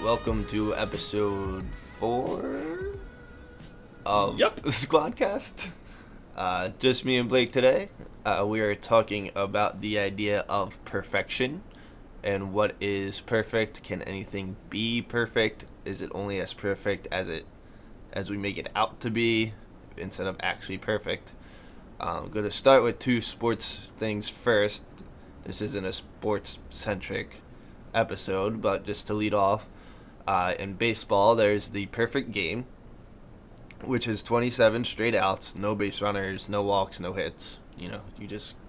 welcome to episode 4 of Yep. Sqwadcast. Just me and Blake today. We are talking about the idea of perfection and what is perfect. Can anything be perfect? Is it only as perfect as we make it out to be instead of actually perfect? I'm going to start with two sports things first. This isn't a sports-centric episode, but just to lead off, in baseball, there's the perfect game, which is 27 straight outs, no base runners, no walks, no hits.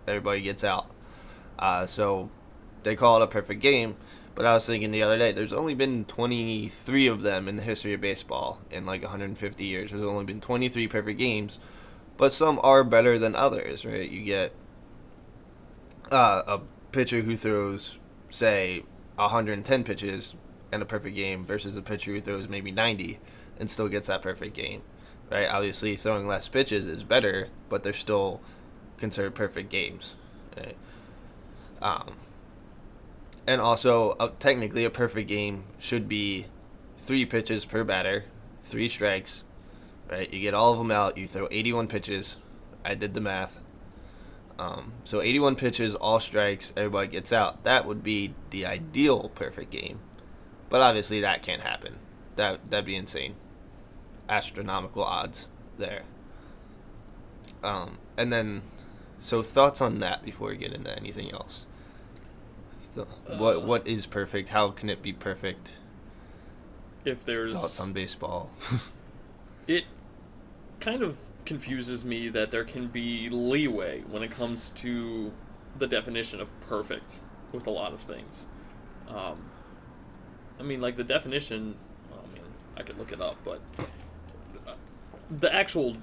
Everybody gets out. So they call it a perfect game. But I was thinking the other day, there's only been 23 of them in the history of baseball in like 150 years. There's only been 23 perfect games, but some are better than others, right? You get a pitcher who throws, say, 110 pitches in a perfect game versus a pitcher who throws maybe 90 and still gets that perfect game, right? Obviously, throwing less pitches is better, but they're still considered perfect games, right? And also, technically, a perfect game should be 3 pitches per batter, 3 strikes, right? You get all of them out, you throw 81 pitches. I did the math. So 81 pitches, all strikes, everybody gets out. That would be the ideal perfect game. But obviously that can't happen. That'd be insane. Astronomical odds there. And then, so thoughts on that before we get into anything else. What is perfect? How can it be perfect? If there's Thoughts on baseball. it kind of confuses me that there can be leeway when it comes to the definition of perfect with a lot of things. Like the definition, I could look it up, but the actual,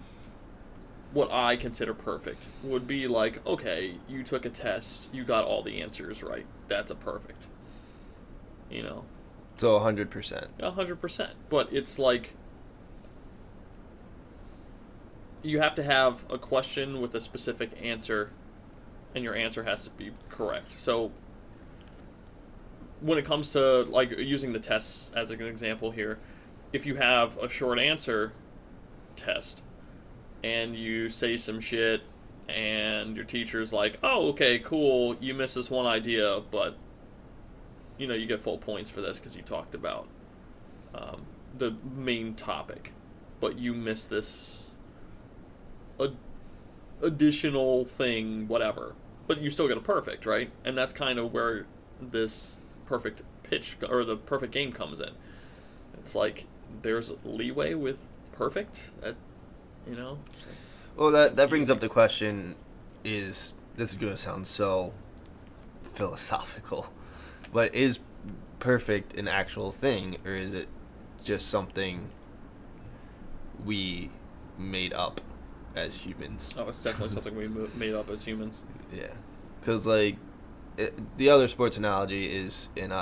what I consider perfect would be like, okay, you took a test, you got all the answers right. That's a perfect. So 100%. 100%. But it's like, you have to have a question with a specific answer, and your answer has to be correct. So when it comes to like using the tests as an example here, if you have a short answer test and you say some shit and your teacher's like, oh, okay, cool, you missed this one idea, but you get full points for this because you talked about the main topic, but you missed this additional thing, whatever, but you still get a perfect, right? And that's kind of where this perfect pitch or the perfect game comes in. It's like there's leeway with perfect. Well, that brings up the question: this is going to sound so philosophical, but is perfect an actual thing, or is it just something we made up as humans? Oh, it's definitely something we made up as humans. Yeah, because the other sports analogy is in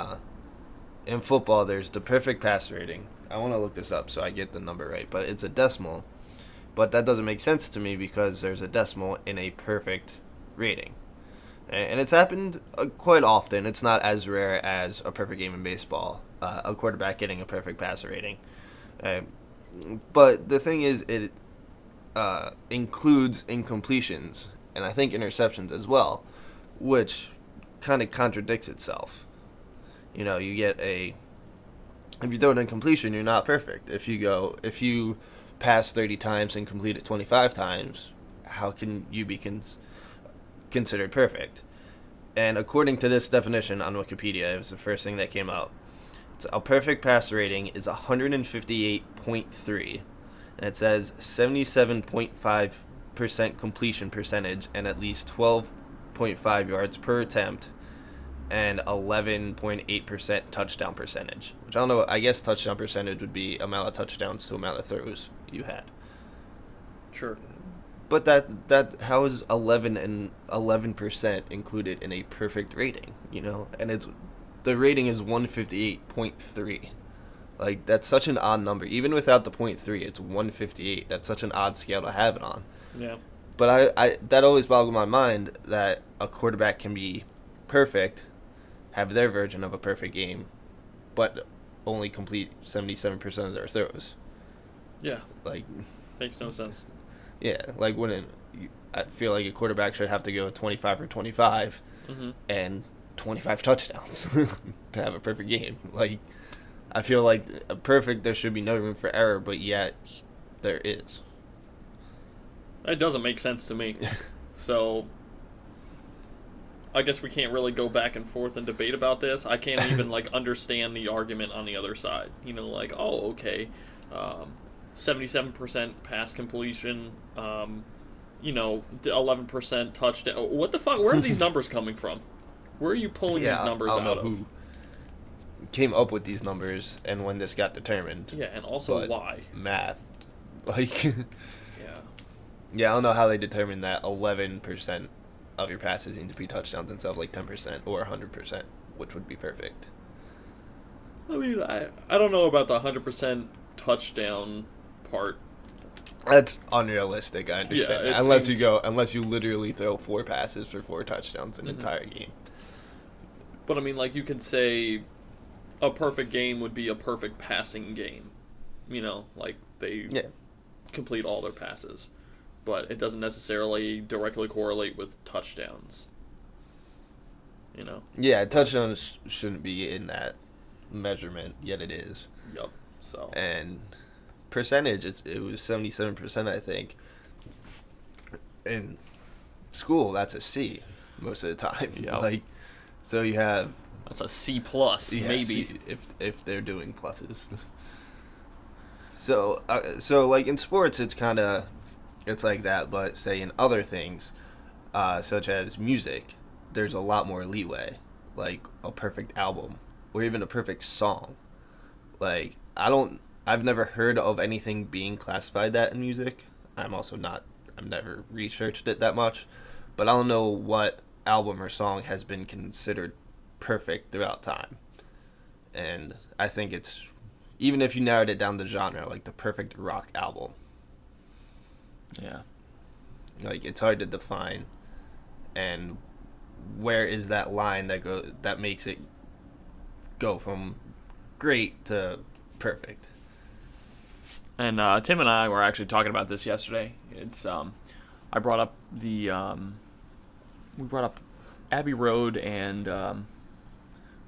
football. There's the perfect pass rating. I want to look this up so I get the number right, but it's a decimal. But that doesn't make sense to me because there's a decimal in a perfect rating. And it's happened quite often. It's not as rare as a perfect game in baseball, a quarterback getting a perfect passer rating. But the thing is, it includes incompletions, and I think interceptions as well, which kind of contradicts itself. You get if you throw an incompletion, you're not perfect. If you pass 30 times and complete it 25 times, how can you be considered perfect? And according to this definition on Wikipedia, it was the first thing that came out. A perfect pass rating is 158.3, and it says 77.5% completion percentage and at least 12.5 yards per attempt and 11.8% touchdown percentage. Which I don't know, I guess touchdown percentage would be amount of touchdowns to amount of throws you had. Sure. But that how is 11% included in a perfect rating, And the rating is 158.3. Like, that's such an odd number. Even without the 0.3, it's 158. That's such an odd scale to have it on. Yeah. But I that always boggled my mind that a quarterback can be perfect, have their version of a perfect game, but only complete 77% of their throws. Yeah. Like, Makes no sense. yeah, like I feel like a quarterback should have to go 25 for 25 Mm-hmm. and 25 touchdowns to have a perfect game. Like, I feel like a perfect, there should be no room for error, but yet there is. That doesn't make sense to me. So, I guess we can't really go back and forth and debate about this. I can't even, like, understand the argument on the other side. You know, like, oh, okay, 77% pass completion, 11% touchdown. What the fuck? Where are these numbers coming from? Where are you pulling these numbers I don't out know of? who came up with these numbers and when this got determined. Yeah, and also but why? Math. Like, Yeah. yeah, I don't know how they determined that 11% of your passes need to be touchdowns instead of like 10% or 100%, which would be perfect. I mean, I don't know about the 100% touchdown part. That's unrealistic, I understand. Yeah, Unless you literally throw 4 passes for 4 touchdowns an entire game. But I mean, like, you could say a perfect game would be a perfect passing game. You know, like they complete all their passes. But it doesn't necessarily directly correlate with touchdowns. You know? Yeah, touchdowns shouldn't be in that measurement, yet it is. Yup. So. And percentage, it was 77%, I think. In school, that's a C most of the time. Yep. Like, so you have. That's a C plus, maybe. C, if they're doing pluses. So like in sports, it's like that. But say in other things, such as music, there's a lot more leeway. Like a perfect album, or even a perfect song. Like I've never heard of anything being classified that in music. I've never researched it that much, but I don't know what album or song has been considered perfect throughout time. And I think it's, even if you narrowed it down to genre, like the perfect rock album. Yeah. Like, it's hard to define. And where is that line that makes it go from great to perfect? And Tim and I were actually talking about this yesterday. It's I brought up we brought up Abbey Road and what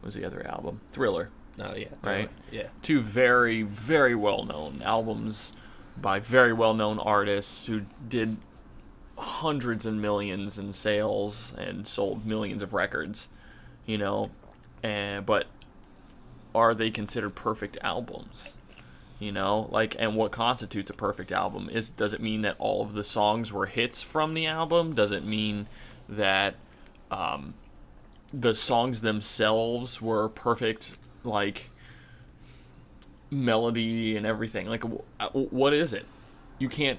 was the other album? Thriller. Oh yeah, right. Yeah, 2 very, very well-known albums by very well-known artists who did hundreds and millions in sales and sold millions of records. You know, but are they considered perfect albums? You know, like, and what constitutes a perfect album? Does it mean that all of the songs were hits from the album? Does it mean that the songs themselves were perfect, like, melody and everything? Like, what is it? You can't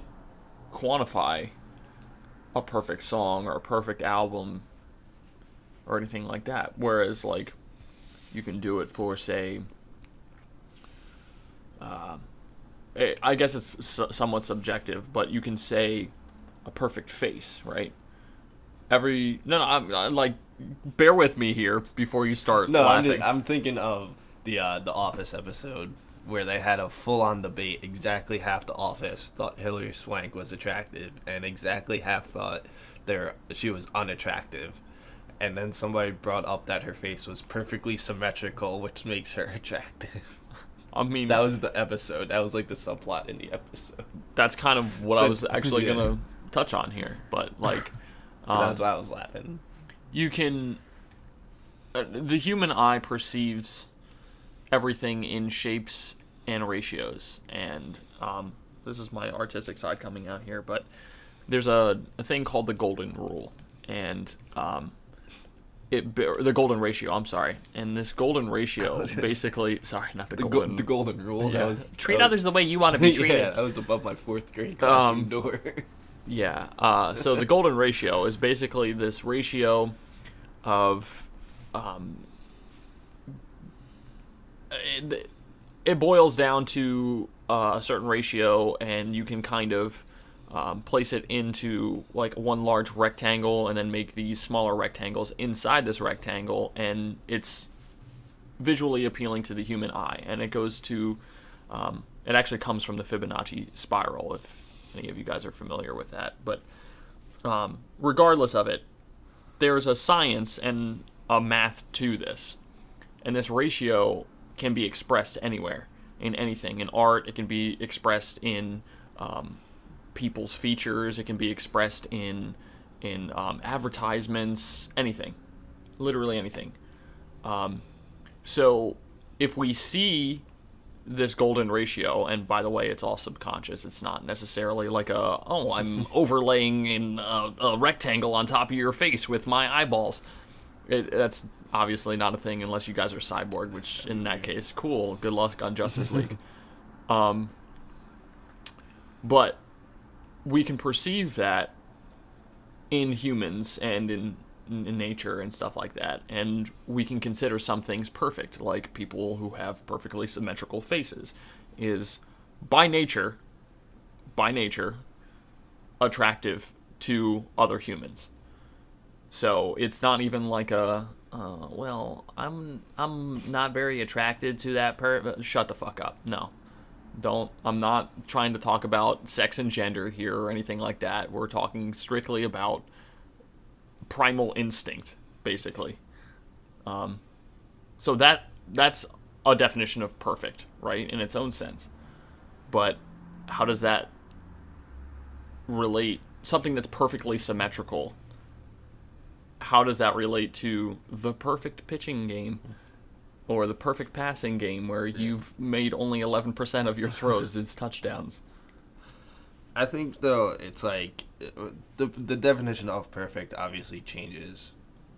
quantify a perfect song or a perfect album or anything like that. Whereas, like, you can do it for, say, I guess it's somewhat subjective, but you can say a perfect face, right? I'm like, bear with me here before you start laughing. I'm thinking of the Office episode where they had a full-on debate. Exactly half the Office thought Hilary Swank was attractive, and exactly half thought she was unattractive. And then somebody brought up that her face was perfectly symmetrical, which makes her attractive. I mean, that was the episode. That was like the subplot in the episode. That's kind of what I was actually gonna touch on here, but like, that's why I was laughing. You can, the human eye perceives everything in shapes and ratios, and this is my artistic side coming out here, but there's a thing called the golden rule, and the golden ratio, I'm sorry. And this golden ratio basically, sorry, not the golden. The golden rule. Yeah. Treat others the way you want to be treated. Yeah, that was above my 4th grade classroom door. Yeah. So the golden ratio is basically this ratio of, it boils down to a certain ratio, and you can kind of place it into like one large rectangle and then make these smaller rectangles inside this rectangle, and it's visually appealing to the human eye, and it goes to it actually comes from the Fibonacci spiral, if any of you guys are familiar with that. But regardless of it, there's a science and a math to this, and this ratio can be expressed anywhere, in anything. In art, it can be expressed in people's features, it can be expressed in advertisements, anything, literally anything. So if we see this golden ratio, and by the way, it's all subconscious, it's not necessarily like I'm overlaying in a rectangle on top of your face with my eyeballs. That's obviously not a thing unless you guys are cyborg, which in that case, cool, good luck on Justice League. But we can perceive that in humans and in nature and stuff like that, and we can consider some things perfect, like people who have perfectly symmetrical faces is by nature attractive to other humans. So it's not even like I'm not very attracted to that shut the fuck up. No, don't. I'm not trying to talk about sex and gender here or anything like that. We're talking strictly about primal instinct, basically. So that's a definition of perfect, right, in its own sense. But how does that relate? Something that's perfectly symmetrical, how does that relate to the perfect pitching game or the perfect passing game where you've made only 11% of your throws as touchdowns? I think, though, it's like the definition of perfect obviously changes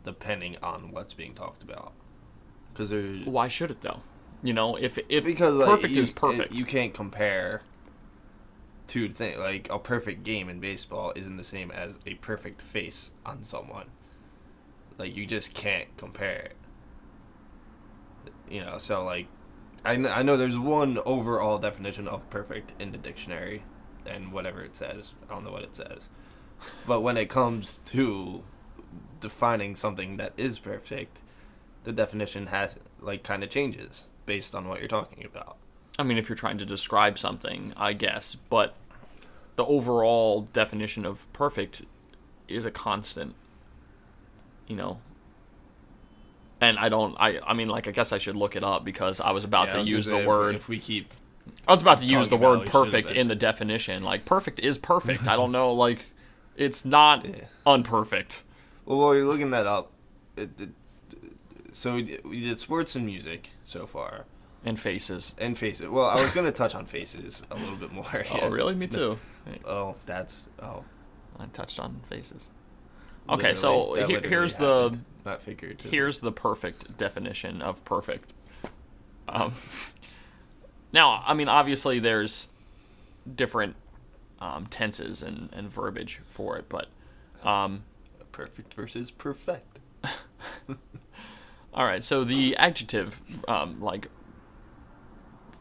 depending on what's being talked about. Why should it, though? You know, if because perfect is perfect. You can't compare two things. Like, a perfect game in baseball isn't the same as a perfect face on someone. Like, you just can't compare it. You know, so, like, I know there's one overall definition of perfect in the dictionary, and whatever it says, I don't know what it says. But when it comes to defining something that is perfect, the definition has, like, kind of changes based on what you're talking about. I mean, if you're trying to describe something, I guess, but the overall definition of perfect is a constant, you know. And I guess I should look it up because I was about to use the word. If we keep I was about to use the word perfect in the definition. Like, perfect is perfect. I don't know, like, it's not unperfect. Well, while you're looking that up, so we did sports and music so far. And faces. Well, I was going to touch on faces a little bit more. Yeah. Oh, really? Me too. I touched on faces. Okay, so here's the not figurative. Here's the perfect definition of perfect. Now, I mean, obviously there's different tenses and verbiage for it, but perfect versus perfect. All right, so the adjective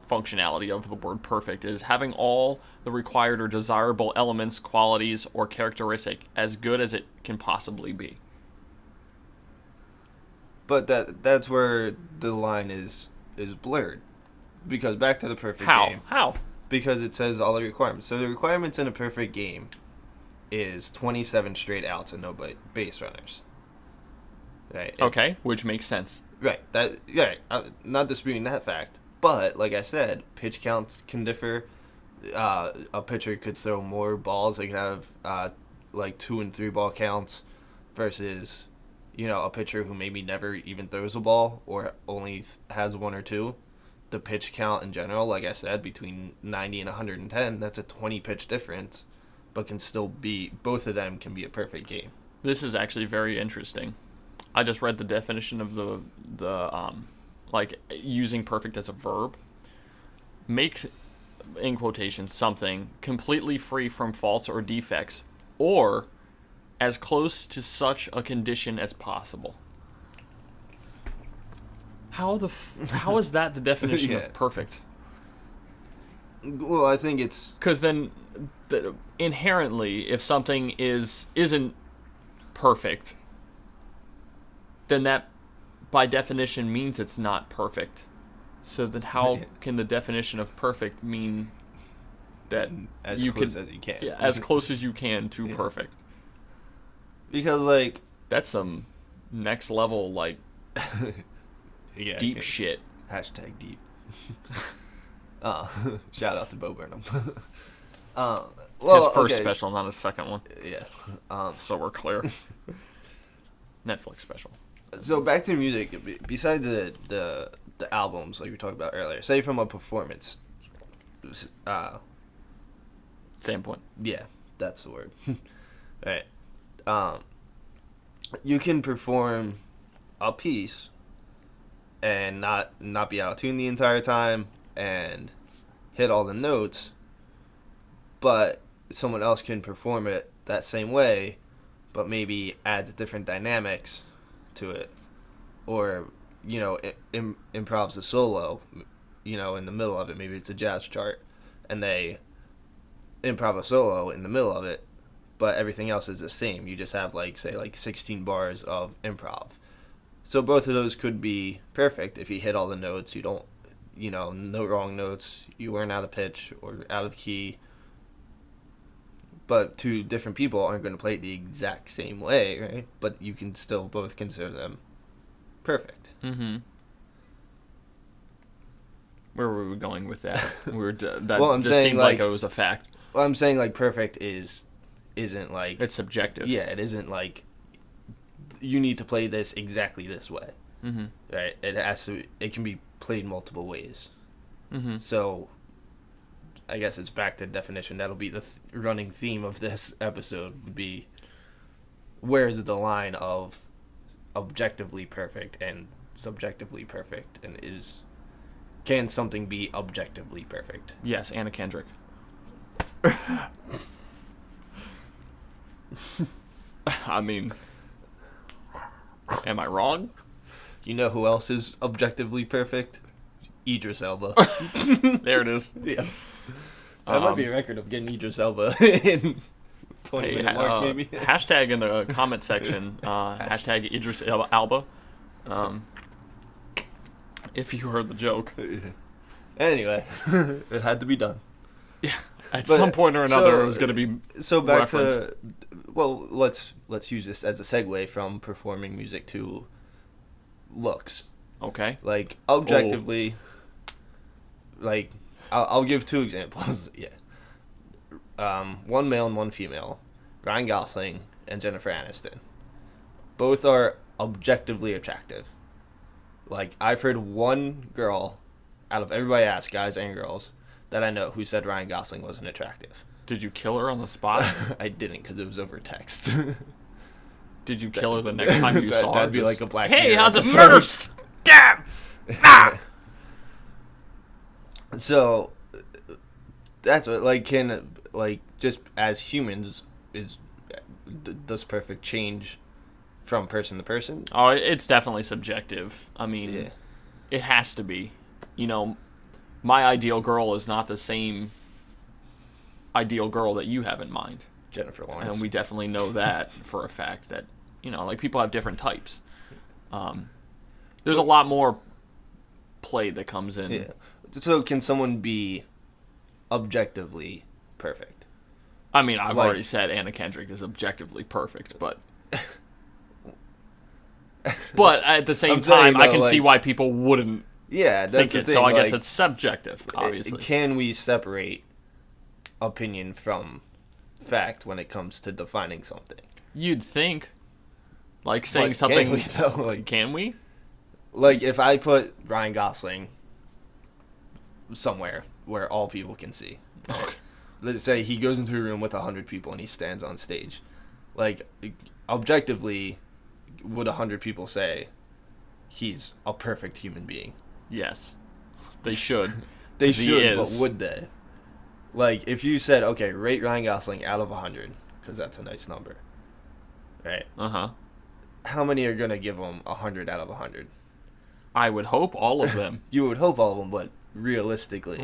functionality of the word perfect is having all the required or desirable elements, qualities, or characteristic as good as it can possibly be. But that's where the line is blurred. Because back to the perfect game. How? Because it says all the requirements. So the requirements in a perfect game is 27 straight outs and no base runners. Right. Okay, which makes sense. Right. I'm not disputing that fact. But, like I said, pitch counts can differ. A pitcher could throw more balls. They could have, 2 and 3 ball counts versus, a pitcher who maybe never even throws a ball or only has 1 or 2. The pitch count in general, like I said, between 90 and 110, that's a 20 pitch difference, but can still be, both of them can be a perfect game. This is actually very interesting. I just read the definition of the using perfect as a verb. Makes, in quotations, something completely free from faults or defects, or as close to such a condition as possible. How is that the definition of perfect? Well, I think it's because then inherently, if something isn't perfect, then that by definition means it's not perfect. So then how Yeah. can the definition of perfect mean that As you close can, as you can. Yeah, as close as you can to Yeah. perfect. Because, like... That's some next level, like, yeah, deep shit. Hashtag deep. Shout out to Bo Burnham. His first special, not his second one. Yeah. So we're clear. Netflix special. So back to music. Besides the albums, like we talked about earlier, say from a performance Standpoint. yeah, that's the word. Right. You can perform a piece and not be out of tune the entire time and hit all the notes, but someone else can perform it that same way, but maybe adds different dynamics to it, or improvs a solo, in the middle of it. Maybe it's a jazz chart, and they improv a solo in the middle of it, but everything else is the same. You just have 16 bars of improv. So both of those could be perfect if you hit all the notes. You don't, no wrong notes. You weren't out of pitch or out of key. But two different people aren't going to play it the exact same way, right? But you can still both consider them perfect. Mm-hmm. Where were we going with that? That Well, I'm just saying, seemed like it was a fact. Well, I'm saying perfect isn't like... It's subjective. Yeah, it isn't like you need to play this exactly this way. Mm-hmm. Right? It can be played multiple ways. Mm-hmm. So I guess it's back to definition. That'll be the running theme of this episode, would be where's the line of objectively perfect and subjectively perfect, and can something be objectively perfect? Yes, Anna Kendrick. I mean, am I wrong? You know who else is objectively perfect? Idris Elba. There it is. Yeah. That might be a record of getting Idris Elba in 20-minute mark, maybe. Hashtag in the comment section, hashtag Idris Elba. If you heard the joke. Anyway, it had to be done. Yeah. At some point or another, it was going to be so back referenced. let's use this as a segue from performing music to looks. Okay. Like, objectively, like, I'll give two examples. Yeah. One male and one female. Ryan Gosling and Jennifer Aniston. Both are objectively attractive. Like, I've heard one girl out of everybody I asked, guys and girls, that I know who said Ryan Gosling wasn't attractive. Did you kill her on the spot? I didn't, because it was over text. Did you kill her the next time you saw her? That'd be like a Black Hey, Mirror how's it? episode. Murder! Damn! Ah! So that's what just as humans does perfect change from person to person? Oh, it's definitely subjective. I mean, Yeah. It has to be. My ideal girl is not the same ideal girl that you have in mind. Jennifer Lawrence. And we definitely know that for a fact that, people have different types. There's a lot more play that comes in. Yeah. So can someone be objectively perfect? I mean, I've already said Anna Kendrick is objectively perfect, but at the same time, I can see why people wouldn't that's think the it. thing. So I guess it's subjective, obviously. Can we separate opinion from fact when it comes to defining something? You'd think, like saying But something. can we, though? Can we? Like, if I put Ryan Gosling somewhere where all people can see, let's say he goes into a room with 100 people and he stands on stage, like, objectively, would 100 people say he's a perfect human being? Yes, they should. They He should, is. but would they? Like, if you said, okay, rate Ryan Gosling out of 100, because that's a nice number, right? Uh-huh. How many are going to give him 100 out of 100? I would hope all of them. You would hope all of them, but realistically,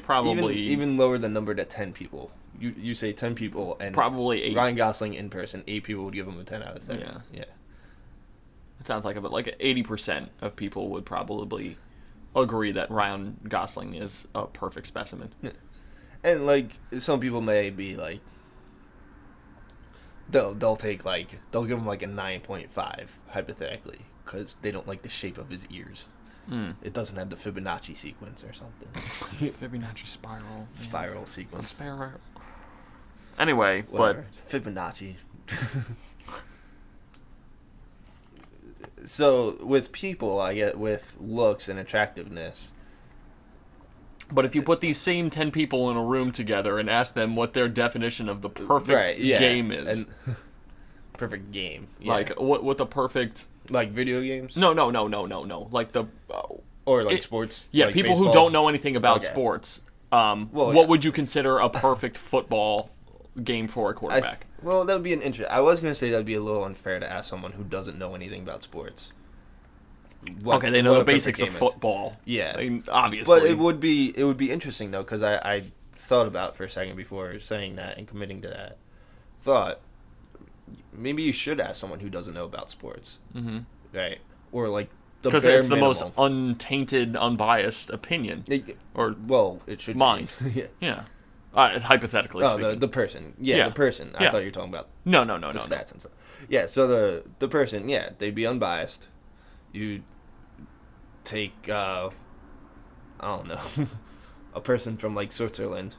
Probably even lower the number to 10 people. You say 10 people, and probably 8. Ryan Gosling in person, 8 people would give him a 10 out of 10. Yeah. It sounds like about 80% of people would probably agree that Ryan Gosling is a perfect specimen. And like some people may be like, they'll take they'll give him like a 9.5 hypothetically because they don't like the shape of his ears. It doesn't have the Fibonacci sequence or something. Fibonacci spiral. Spiral sequence. Spiral. Anyway, Whatever. But Fibonacci. So with people, I get with looks and attractiveness. But if you put these same 10 people in a room together and ask them what their definition of the perfect game is. And perfect game. Yeah. What the perfect... Like video games? No. Like the... or sports? Yeah, like people baseball? who don't know anything about sports. What would you consider a perfect football game for a quarterback? Well, that would be an interest. I was going to say that would be a little unfair to ask someone who doesn't know anything about sports. They know the basics of football. Yeah, obviously. But it would be interesting though, because I thought about it for a second before saying that and committing to that thought. Maybe you should ask someone who doesn't know about sports, right? Or like because it's the most untainted, unbiased opinion. It should mine. Be. Yeah. Hypothetically speaking. The person. Yeah, the person. I thought you were talking about no, the stats and stuff. Yeah, so the person, they'd be unbiased. You take, I don't know, a person from, Switzerland.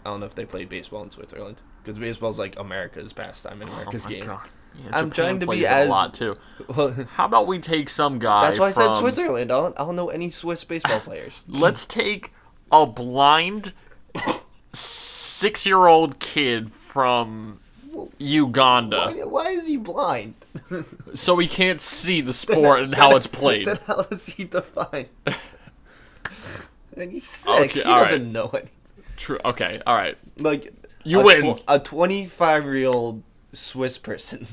I don't know if they play baseball in Switzerland. Because baseball's, America's pastime and America's game. God. Yeah, I'm trying to be a lot, too. How about we take some guy That's why I said Switzerland. I don't know any Swiss baseball players. Let's take a blind 6-year-old kid from Uganda. Why is he blind? So he can't see the sport and how it's played. Then how is he defined? And he's 6. Okay, he doesn't know anything. True. Okay. All right. You win. A 25-year-old Swiss person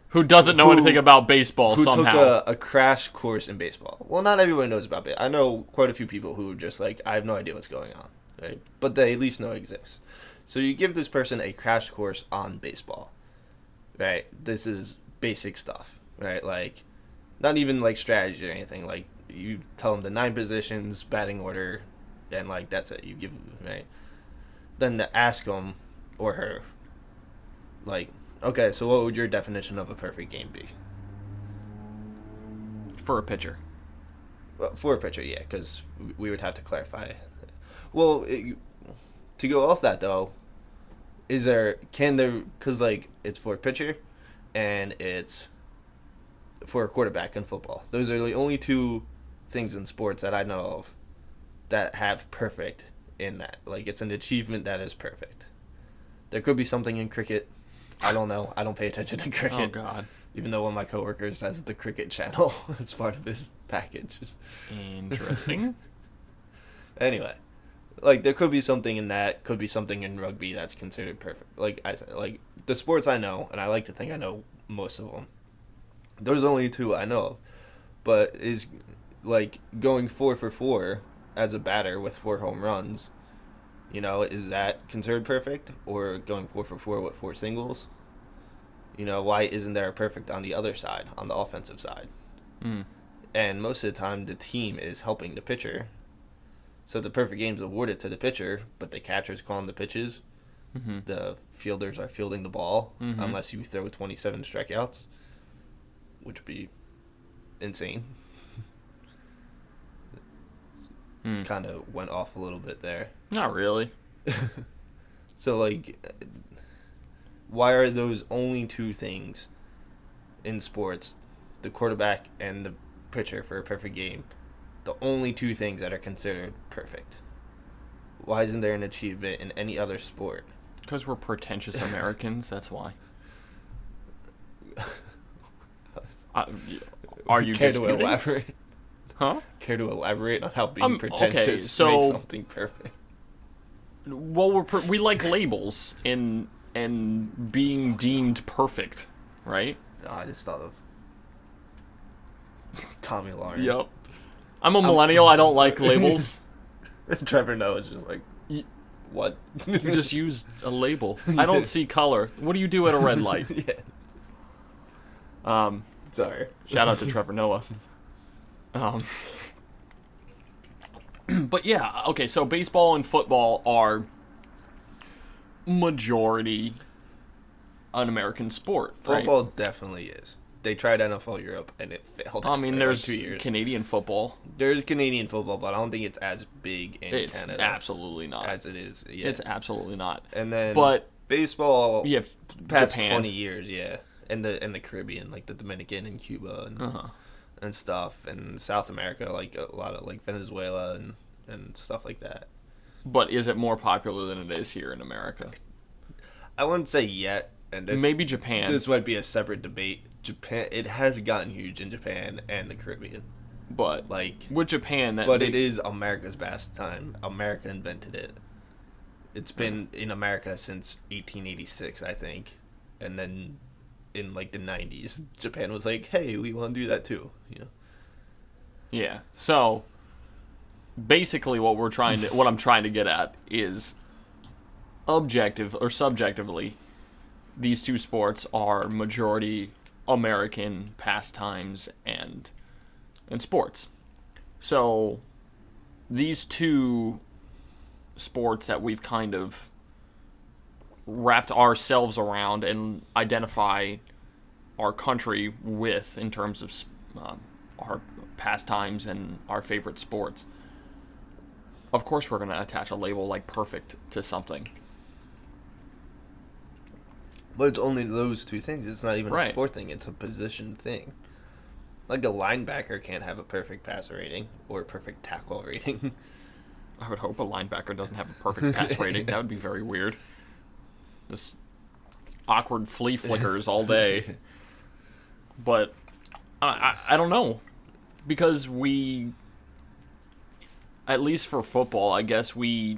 who doesn't know anything about baseball somehow. Who took a crash course in baseball. Well, not everyone knows about it. I know quite a few people who are just I have no idea what's going on. Right? But they at least know it exists. So you give this person a crash course on baseball. Right? This is basic stuff. Right? Not even strategy or anything. You tell them the 9 positions, batting order, and that's it. You give right. Then to ask them or her, okay, so what would your definition of a perfect game be? For a pitcher. Well, for a pitcher, yeah, because we would have to clarify. Well, to go off that though, because it's for a pitcher, and it's for a quarterback in football. Those are the only 2 things in sports that I know of that have perfect in that. It's an achievement that is perfect. There could be something in cricket. I don't know. I don't pay attention to cricket. Oh, God. Even though one of my coworkers has the cricket channel as part of his package. Interesting. Anyway, there could be something in that. Could be something in rugby that's considered perfect. Like I said, the sports I know, and I like to think I know most of them. Those are only 2 I know of. But is going 4 for 4 as a batter with 4 home runs, is that considered perfect? Or going 4 for 4 with 4 singles? Why isn't there a perfect on the other side, on the offensive side? And most of the time, the team is helping the pitcher. So the perfect game is awarded to the pitcher, but the catcher's calling the pitches. The fielders are fielding the ball, unless you throw 27 strikeouts, which would be insane. Kind of went off a little bit there. Not really. So, why are those only 2 things in sports, the quarterback and the pitcher for a perfect game, the only 2 things that are considered perfect? Why isn't there an achievement in any other sport? Because we're pretentious Americans, that's why. Are you Care disputing? to elaborate? Huh? Care to elaborate on how being pretentious okay, makes something perfect? Well, we like labels and being deemed perfect, right? No, I just thought of Tommy Lauren. Yep. I'm a millennial. I don't like labels. Trevor Noah is just what? You just use a label. I don't see color. What do you do at a red light? Yeah. Sorry. Shout out to Trevor Noah. But yeah, okay, so baseball and football are majority an American sport, right? Football definitely is. They tried NFL Europe and it failed. I mean, after, there's 2 years. Canadian football. There's Canadian football, but I don't think it's as big in It's Canada. absolutely not. As it is. Yeah. It's absolutely not. And then, but baseball. you have past Japan. 20 years, yeah, in the Caribbean, like the Dominican and Cuba and stuff, and South America, like a lot of like Venezuela and stuff like that. But is it more popular than it is here in America? I wouldn't say yet, and Maybe Japan. This might be a separate debate. Japan, it has gotten huge in Japan and the Caribbean, but like with Japan, it is America's pastime. America invented it. It's been in America since 1886, I think, and then in like the 90s, Japan was like, "Hey, we want to do that too," you know. Yeah. So basically, what I'm trying to get at is objective or subjectively, these two sports are majority American pastimes and sports. So these two sports that we've kind of wrapped ourselves around and identify our country with in terms of our pastimes and our favorite sports. Of course, we're going to attach a label like perfect to something. But it's only those two things. It's not even Right. a sport thing. It's a position thing. Like a linebacker can't have a perfect passer rating or a perfect tackle rating. I would hope a linebacker doesn't have a perfect pass rating. That would be very weird. Just awkward flea flickers all day. But I don't know. Because we, at least for football, I guess we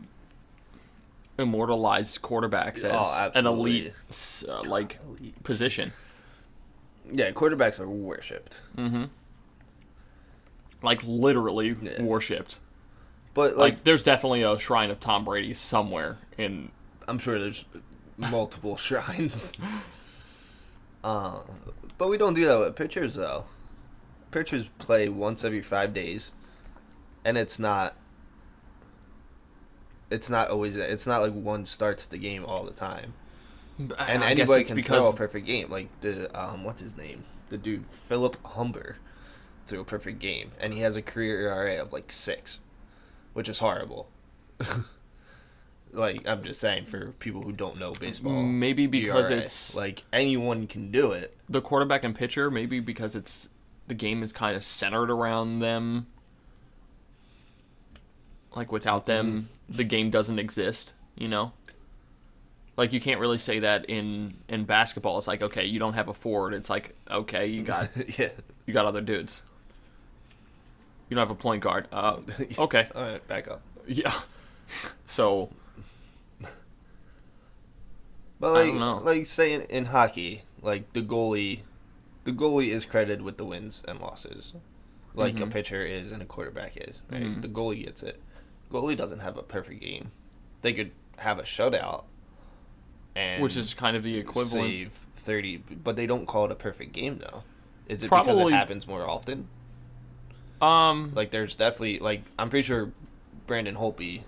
immortalized quarterbacks as an elite, elite position. Yeah, quarterbacks are worshipped. Mm-hmm. Like, literally worshipped. But like, there's definitely a shrine of Tom Brady somewhere in... I'm sure there's multiple shrines. But we don't do that with pitchers, though. Pitchers play once every 5 days, and it's not always. It's not like one starts the game all the time, and anybody can throw a perfect game. Like the what's his name? The dude Philip Humber threw a perfect game, and he has a career ERA of like 6, which is horrible. Like, I'm just saying, for people who don't know baseball, maybe because ERA, it's like anyone can do it. The quarterback and pitcher, maybe because the game is kind of centered around them. Like, without them, the game doesn't exist, you know? Like, you can't really say that in basketball. It's like, okay, you don't have a forward. It's like, okay, you got you got other dudes. You don't have a point guard. Okay. All right, back up. Yeah. So... But I don't know. like say in hockey, like the goalie is credited with the wins and losses, like a pitcher is and a quarterback is. Right, the goalie gets it. Goalie doesn't have a perfect game. They could have a shutout, and which is kind of the equivalent. Save 30, but they don't call it a perfect game though. Is it Probably, because it happens more often? Like there's definitely I'm pretty sure Brandon Holtby.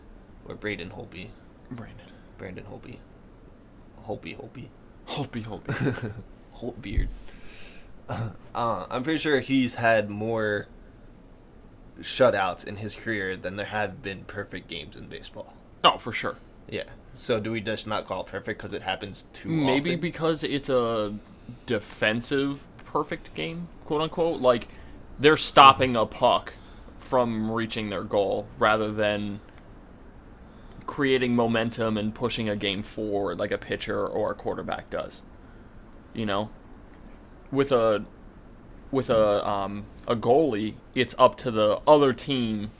Holtby. Holtbeard. I'm pretty sure he's had more shutouts in his career than there have been perfect games in baseball. Oh, for sure. Yeah. So do we just not call it perfect because it happens too often? Maybe because it's a defensive perfect game, quote unquote. Like, they're stopping a puck from reaching their goal rather than creating momentum and pushing a game forward like a pitcher or a quarterback does. You know, with a goalie, it's up to the other team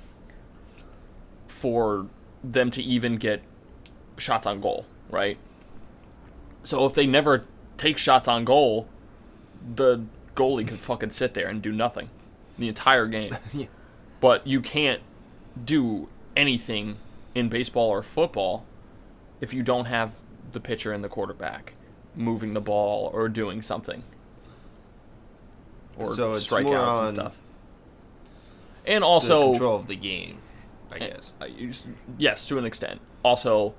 for them to even get shots on goal, right? So if they never take shots on goal, the goalie could fucking sit there and do nothing the entire game. Yeah. But you can't do anything in baseball or football if you don't have the pitcher and the quarterback moving the ball or doing something. or So it's more strikeouts and on stuff. And the also control of the game, I guess. yes, to an extent. Also,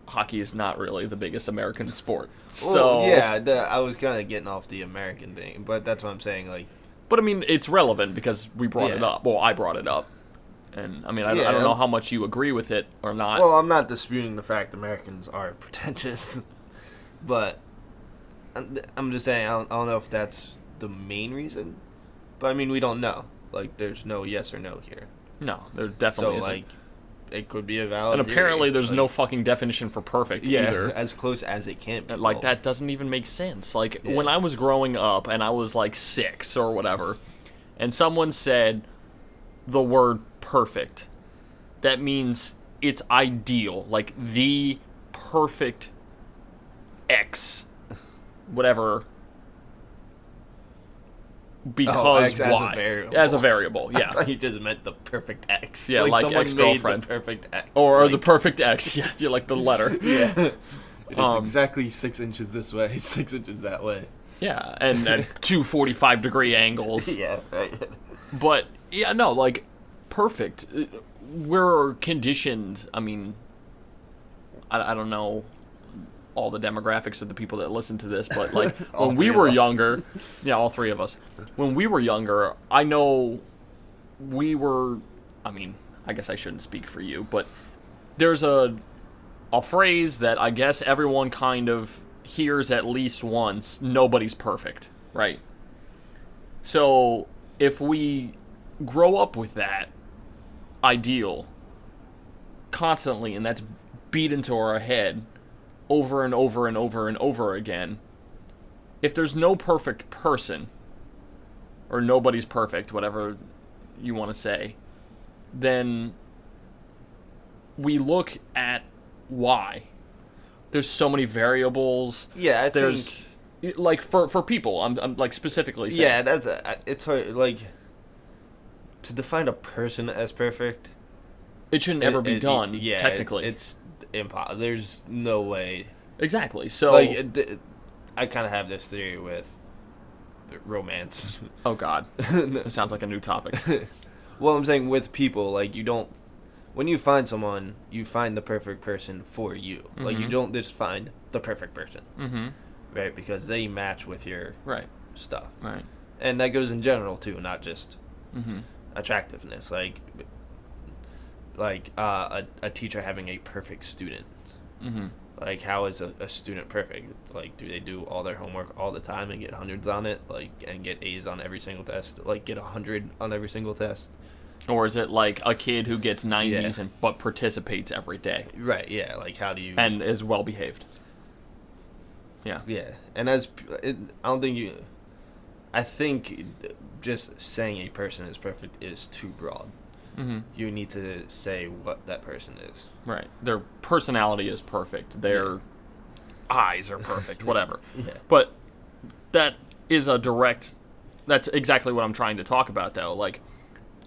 hockey is not really the biggest American sport. So Well, yeah, I was kind of getting off the American thing, but that's what I'm saying. Like, but I mean, it's relevant because we brought it Yeah. up. Well, I brought it up. And I mean, I Yeah. don't know how much you agree with it or not. well, I'm not disputing the fact Americans are pretentious, but I'm just saying I don't know if that's the main reason. But I mean, we don't know. Like, there's no yes or no here. No, there definitely So isn't. like, it could be a valid. And apparently, theory. there's Like, no fucking definition for perfect either. as close as it can be. Like, that doesn't even make sense. Like, Yeah. when I was growing up and I was like 6 or whatever, and someone said the word perfect, that means it's ideal. Like, the perfect X, whatever. Because X as a why? variable. As a variable, I yeah. thought you just meant the perfect X. Yeah, like someone ex-girlfriend. made the perfect X. Or like, the perfect X. Yeah, you like the letter. Yeah. It is Um, exactly 6 inches this way, 6 inches that way. Yeah, and 2 45-degree angles. Yeah, right. But, yeah, no, like, perfect. We're conditioned, I mean, I don't know all the demographics of the people that listen to this, but, like, All when we three of were us. younger, yeah, all three of us, when we were younger, I know we were, I mean, I guess I shouldn't speak for you, but there's a phrase that I guess everyone kind of hears at least once: nobody's perfect, right? So if we grow up with that ideal constantly, and that's beat into our head over and over and over and over again, if there's no perfect person, or nobody's perfect, whatever you want to say, then we look at why. There's so many variables. Yeah, I There's think. like for people, I'm like specifically saying. Yeah, it's hard. Like, to define a person as perfect. It shouldn't ever be done. Yeah, technically, it's impossible. There's no way. exactly. So, Like, I kind of have this theory with romance. oh god, it sounds like a new topic. Well, I'm saying with people, like, you don't. When you find someone, you find the perfect person for you. Like, you Mhm. don't just find the perfect person, Mm-hmm. right? Because they match with your Right. stuff. Right. And that goes in general, too, not just Mm-hmm. attractiveness. Like a teacher having a perfect student. Mm-hmm. Like, how is a student perfect? It's like, do they do all their homework all the time and get hundreds on it? Like, and get A's on every single test? Like, get 100 on every single test? Or is it like a kid who gets 90s Yeah. but participates every day Right, yeah. Like, how do you... and is well behaved? Yeah. Yeah. And I don't think you... I think just saying a person is perfect is too broad. Mm-hmm. You need to say what that person is. Right. Their personality is perfect. Their eyes are perfect. Whatever. Yeah. But that is a direct. That's exactly what I'm trying to talk about, though. Like,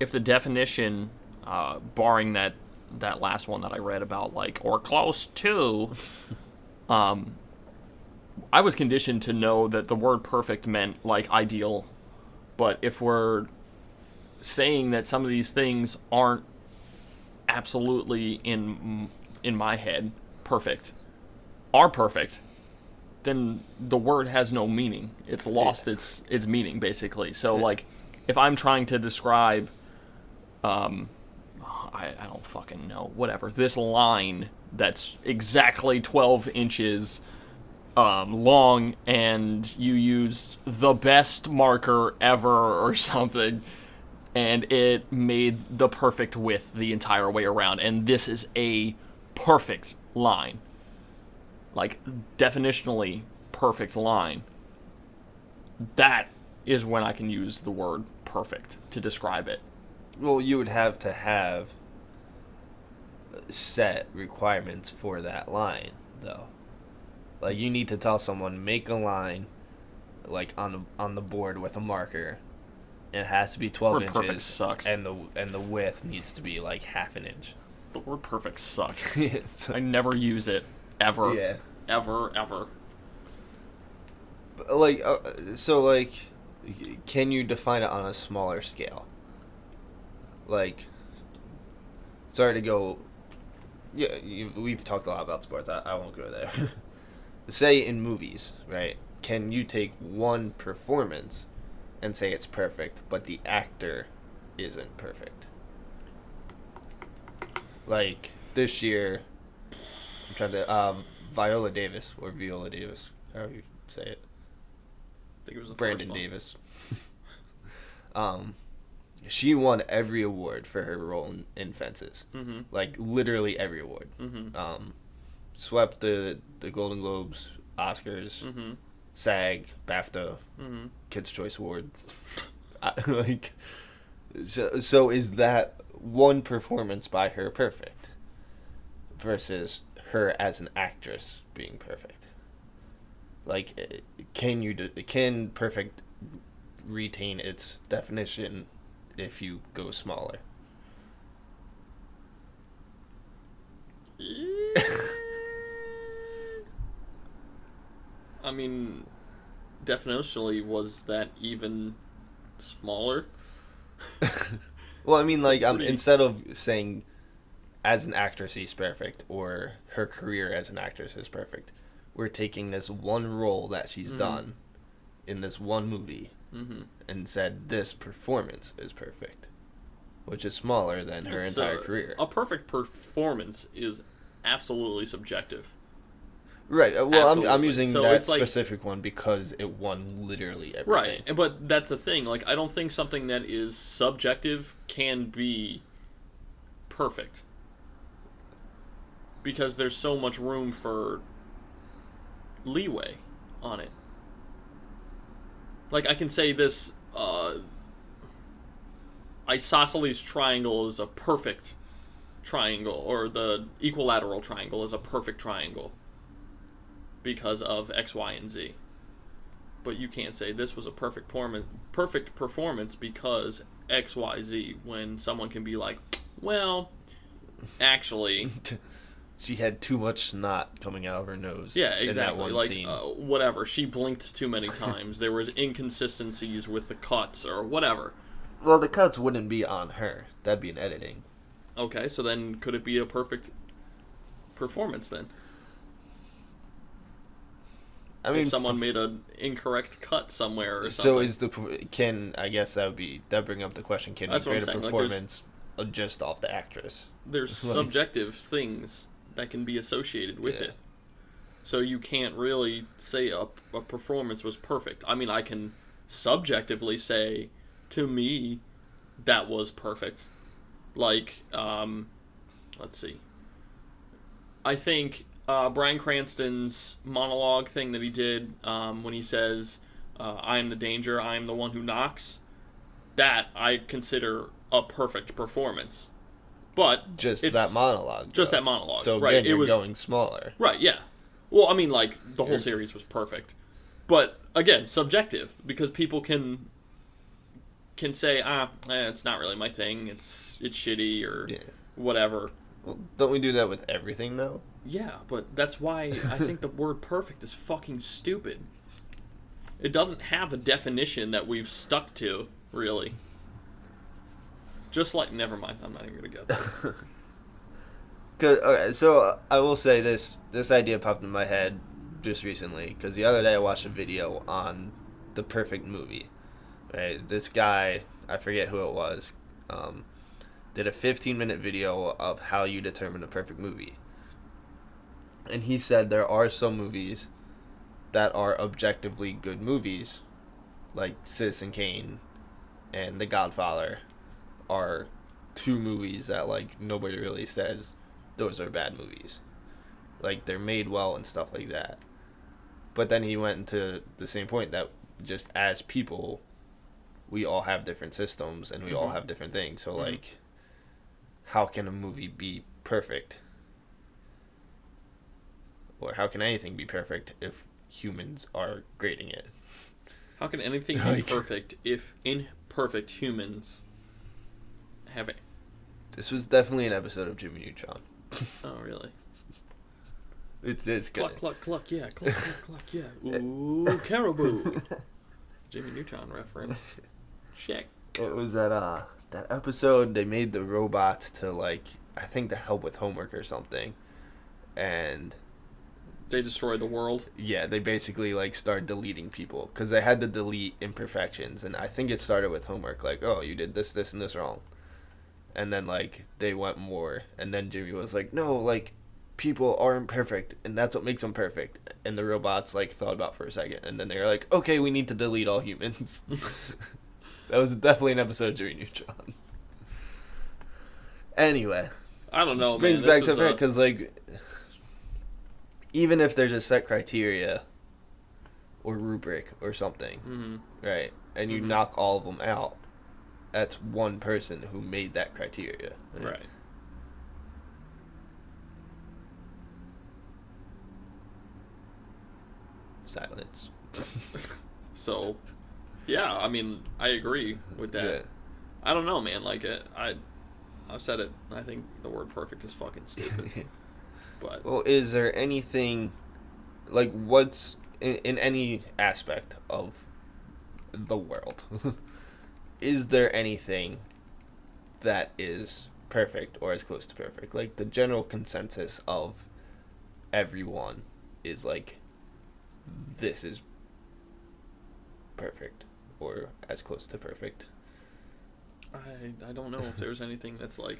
if the definition, barring that last one that I read about, like, or close to, I was conditioned to know that the word perfect meant, like, ideal. But if we're saying that some of these things aren't absolutely in my head are perfect, then the word has no meaning. It's lost its meaning, basically. So, like, if I'm trying to describe, I don't fucking know, whatever, this line that's exactly 12 inches long, and you used the best marker ever or something, and it made the perfect width the entire way around, and this is a perfect line. Like, definitionally perfect line. That is when I can use the word perfect to describe it. Well, you would have to have set requirements for that line, though. Like, you need to tell someone, make a line, like, on the board with a marker. It has to be 12 Word inches. perfect sucks. And the width needs to be, like, half an inch. The word perfect sucks. So- I never use it. Ever. Yeah. Ever. Like, so, like, can you define it on a smaller scale? Like, sorry to go. Yeah, we've talked a lot about sports. I won't go there. Say in movies, right? Can you take one performance and say it's perfect, but the actor isn't perfect? Like this year, I'm trying to Viola Davis or Viola Davis, however you say it. I think it was the Brandon first one. Davis. She won every award for her role in Fences. Mm-hmm. Like literally every award. Mm-hmm. Swept the Golden Globes, Oscars, Mm-hmm. SAG, BAFTA, Mm-hmm. Kids Choice Award. Like, so is that one performance by her perfect versus her as an actress being perfect? Like, can perfect retain its definition if you go smaller? I mean, definitionally, was that even smaller? Well, I mean, like, Pretty- instead of saying as an actress he's perfect or her career as an actress is perfect, we're taking this one role that she's done in this one movie and said this performance is perfect, which is smaller than her entire career. A perfect performance is absolutely subjective. Right. Well, I'm Absolutely. using So that it's like- specific one because it won literally everything. Right, but that's the thing. Like, I don't think something that is subjective can be perfect. Because there's so much room for leeway on it. Like, I can say this, isosceles triangle is a perfect triangle, or the equilateral triangle is a perfect triangle because of X, Y, and Z. But you can't say this was a perfect performance because X, Y, Z, when someone can be like, well, actually... She had too much snot coming out of her nose. Yeah, In that exactly. one Like, scene. Whatever. She blinked too many times. There was inconsistencies with the cuts or whatever. Well, the cuts wouldn't be on her. That'd be in editing. Okay, so then could it be a perfect performance then? I mean, If someone made an incorrect cut somewhere or so something. I guess that bring up the question, can That's we what I'm create a saying, like, performance just off the actress? There's like- subjective things that can be associated with Yeah. it. So you can't really say a performance was perfect. I mean, I can subjectively say, to me, that was perfect. Like, let's see. I think Bryan Cranston's monologue thing that he did when he says, I am the danger, I am the one who knocks, that I consider a perfect performance. But Just it's that monologue. just though. that monologue. So right, again, you're it was going smaller. right. Yeah. Well, I mean, like the whole series was perfect, but again, subjective because people can say, it's not really my thing. It's shitty or Yeah. whatever. Well, don't we do that with everything though? Yeah, but that's why I think the word perfect is fucking stupid. It doesn't have a definition that we've stuck to, really. Just like, never mind, I'm not even gonna go there. Okay, so I will say this idea popped in my head just recently because the other day I watched a video on the perfect movie. Right, this guy, I forget who it was, did a 15-minute video of how you determine a perfect movie. And he said there are some movies that are objectively good movies, like Citizen Kane and The Godfather are two movies that, like, nobody really says those are bad movies. Like, they're made well and stuff like that. But then he went into the same point that just as people, we all have different systems and we all have different things. So, like, how can a movie be perfect? Or how can anything be perfect if humans are grading it? How can anything be Like- perfect if imperfect humans have it? This was definitely an episode of Jimmy Neutron. Oh, really? It's good. Cluck, cluck, cluck, yeah. Cluck, cluck, cluck, yeah. Ooh, caribou. Jimmy Neutron reference. Shit. What was that episode they made the robots to, like, I think to help with homework or something. And they destroyed the world. Yeah, they basically, like, started deleting people because they had to delete imperfections. And I think it started with homework, like, oh, you did this, this, and this wrong. And then, like, they went more. And then Jimmy was like, no, like, people aren't perfect, and that's what makes them perfect. And the robots, like, thought about it for a second. And then they were like, okay, we need to delete all humans. That was definitely an episode of Jimmy Neutron. Anyway. I don't know, man. Brings back to that, because, like, even if there's a set criteria or rubric or something, right, and you knock all of them out, that's one person who made that criteria. Right. Silence. So, yeah, I mean, I agree with that. Yeah. I don't know, man. Like, I've said it. I think the word perfect is fucking stupid. But well, is there anything, like, what's in any aspect of the world, is there anything that is perfect or as close to perfect? Like, the general consensus of everyone is, like, this is perfect or as close to perfect. I don't know if there's anything that's like,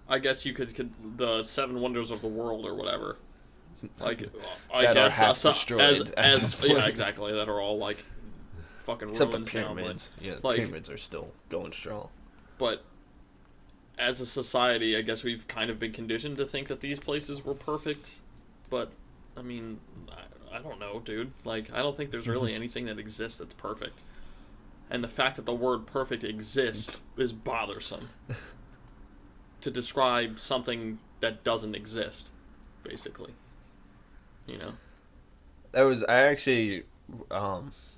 I guess you could the 7 wonders of the world or whatever, like I guess half destroyed as yeah, exactly, that are all like fucking except ruins the pyramids. now, but, yeah, the like, pyramids are still going strong. But as a society, I guess we've kind of been conditioned to think that these places were perfect. But I mean, I don't know, dude. Like, I don't think there's really anything that exists that's perfect. And the fact that the word perfect exists is bothersome. To describe something that doesn't exist, basically. You know? I actually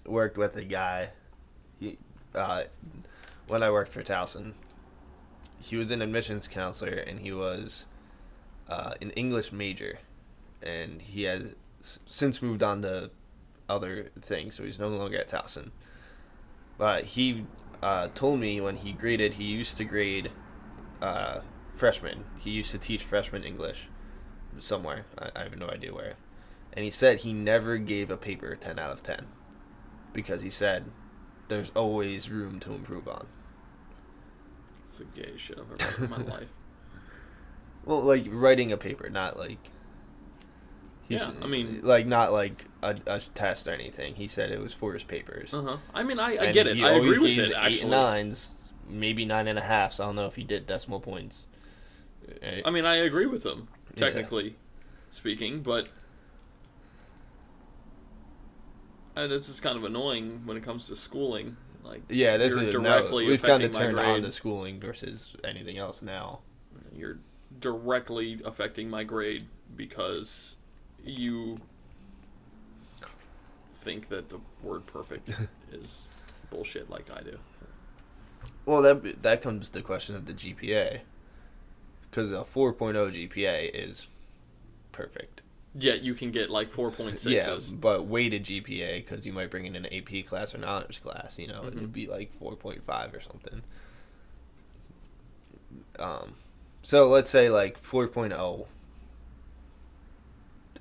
worked with a guy. When I worked for Towson, he was an admissions counselor, and he was an English major. And he has since moved on to other things, so he's no longer at Towson. But he told me when he graded, he used to grade freshmen. He used to teach freshman English somewhere. I have no idea where. And he said he never gave a paper 10 out of 10 because he said there's always room to improve on. It's the gayest shit I've ever heard in my life. Well, like, writing a paper, not like... Yeah, I mean... Like, not like a test or anything. He said it was for his papers. Uh-huh. I mean, I get it. I agree with it, actually. 8 and 9s, maybe 9.5, so I don't know if he did decimal points. I mean, I agree with him, technically speaking, but... this is kind of annoying when it comes to schooling. Like, yeah, this is directly we've kind of turned on to schooling versus anything else now. You're directly affecting my grade because you think that the word perfect is bullshit like I do. Well, that comes to the question of the GPA, because a 4.0 GPA is perfect. Yeah, you can get like 4.6s. Yeah, but weighted GPA, because you might bring in an AP class or an honors class, you know, it'd be like 4.5 or something. So let's say like 4.0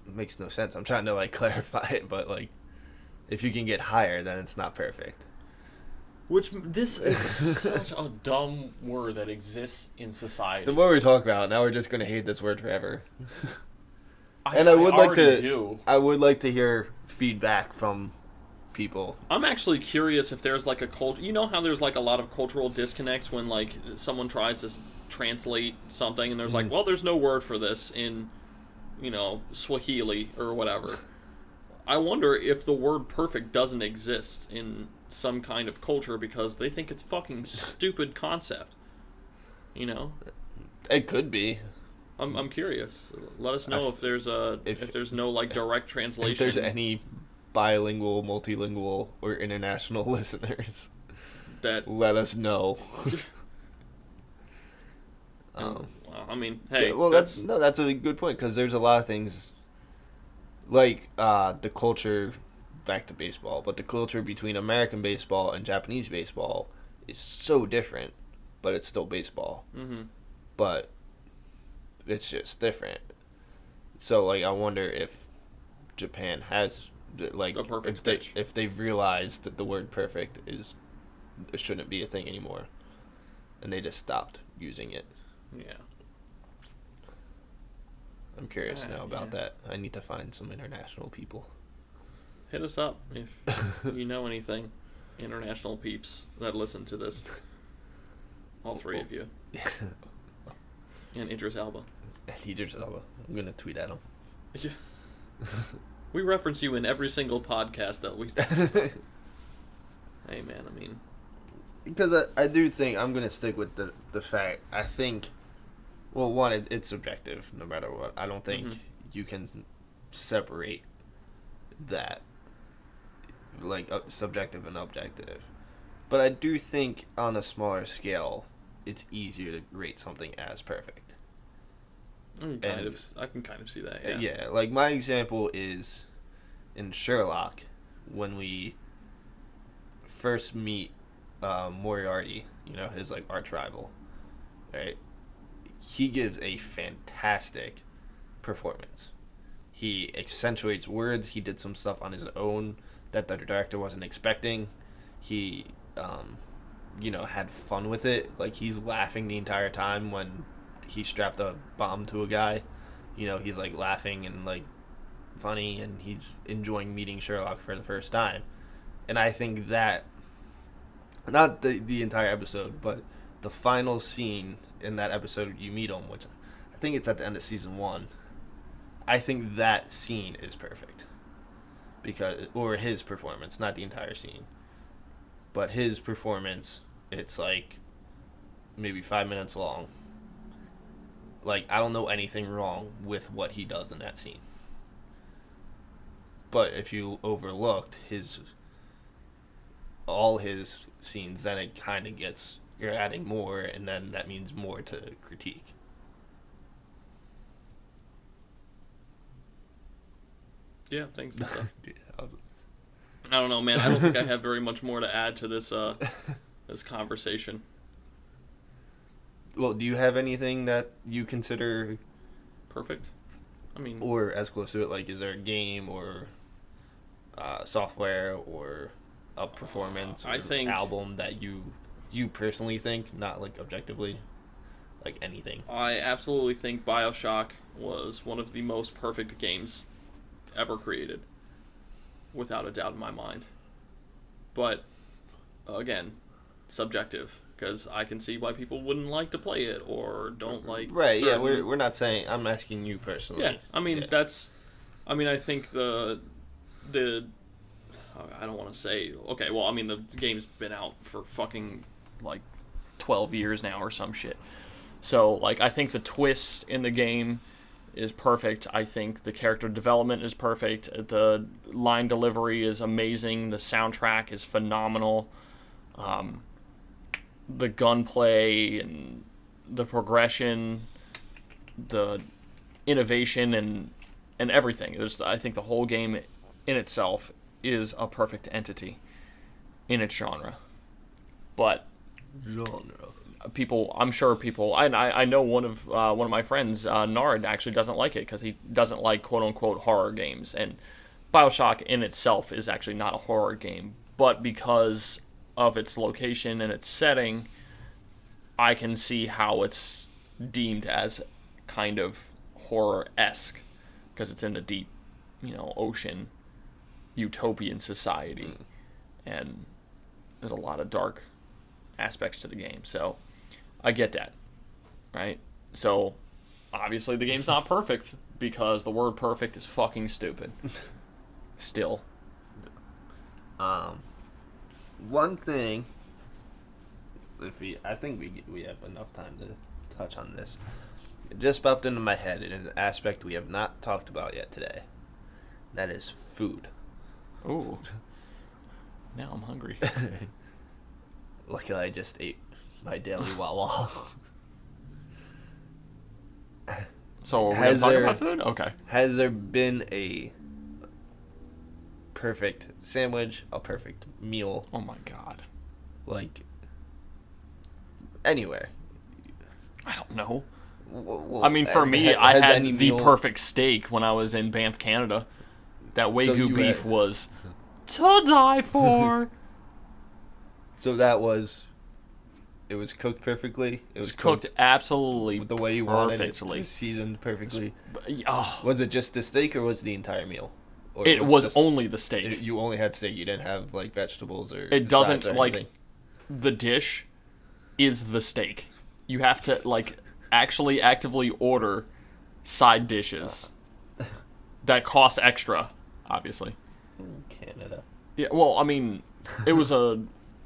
makes no sense. I'm trying to like clarify it, but like if you can get higher, then it's not perfect. Which, this is such a dumb word that exists in society. The more we talk about it, now we're just going to hate this word forever. I would like to hear feedback from people. I'm actually curious if there's like a culture. You know how there's like a lot of cultural disconnects when like someone tries to translate something and there's like, well, there's no word for this in, you know, Swahili or whatever. I wonder if the word perfect doesn't exist in some kind of culture because they think it's fucking stupid concept. You know? It could be. I'm curious. Let us know if there's no like direct translation. If there's any bilingual, multilingual, or international listeners, that let us know. I mean, hey. Well, that's a good point because there's a lot of things like the culture back to baseball, but the culture between American baseball and Japanese baseball is so different, but it's still baseball. Mm-hmm. But it's just different. So, like, I wonder if Japan has, like, The perfect pitch. if they've realized that the word perfect it shouldn't be a thing anymore, and they just stopped using it. Yeah. I'm curious now about Yeah. that. I need to find some international people. Hit us up if you know anything, international peeps that listen to this. All three of you. And Idris Elba. Idris Elba. I'm gonna tweet at him. Yeah. We reference you in every single podcast that we. Hey man, I mean. Because I do think I'm gonna stick with the fact. I think, well, one, it's subjective no matter what. I don't think you can separate that, like, subjective and objective. But I do think on a smaller scale, it's easier to rate something as perfect. I can kind of see that. Yeah. Yeah, like my example is in Sherlock when we first meet Moriarty, his like arch rival, right? He gives a fantastic performance. He accentuates words. He did some stuff on his own that the director wasn't expecting. He, had fun with it. Like, he's laughing the entire time when he strapped a bomb to a guy. He's like laughing and like funny, and he's enjoying meeting Sherlock for the first time. And I think that, not the entire episode, but the final scene in that episode, you meet him, which I think it's at the end of season 1. I think that scene is perfect, or his performance, not the entire scene, but his performance. It's like maybe 5 minutes long. Like, I don't know anything wrong with what he does in that scene. But if you overlooked all his scenes, then it kind of gets, you're adding more, and then that means more to critique. Yeah, thanks. I don't know, man. I don't think I have very much more to add to this this conversation. Well, do you have anything that you consider perfect? I mean, or as close to it? Like, is there a game or software or a performance or I think album that you personally think, not like objectively, like anything? I absolutely think BioShock was one of the most perfect games ever created, without a doubt in my mind. But again, subjective, because I can see why people wouldn't like to play it or don't like. Right? certain... Yeah, we're not saying. I'm asking you personally. Yeah, I mean that's. I mean, I think the. I don't want to say. Okay, well, I mean the game's been out for fucking like 12 years now or some shit. So like, I think the twist in the game is perfect. I think the character development is perfect. The line delivery is amazing. The soundtrack is phenomenal. The gunplay and the progression, the innovation and everything. I think the whole game in itself is a perfect entity in its genre. But I'm sure people. I know one of my friends, Nard, actually doesn't like it because he doesn't like quote unquote horror games. And BioShock in itself is actually not a horror game, but because of its location and its setting, I can see how it's deemed as kind of horror-esque because it's in a deep, ocean, utopian society, and there's a lot of dark aspects to the game. So I get that, right? So obviously the game's not perfect because the word perfect is fucking stupid. Still. One thing, I think we have enough time to touch on this. It just popped into my head in an aspect we have not talked about yet today. That is food. Ooh. Now I'm hungry. Luckily, I just ate my daily Wawa. So we're going to talk about food? Okay. Has there been a perfect sandwich, a perfect meal, Oh my god. like anywhere. I don't know. Well, I mean, for me, I has had any the meal- perfect steak when I was in Banff, Canada. That So you Wagyu beef had- was to die for. So that was. It was cooked perfectly. It was cooked absolutely the way you wanted it. It perfectly. was seasoned perfectly. Oh, Was it just the steak or was the entire meal? Or it was the- only the steak. You only had steak. You didn't have like vegetables or. It doesn't sides or like anything. the dish is the steak. You have to like actually actively order side dishes that cost extra, obviously. Canada. Yeah, well, I mean, it was a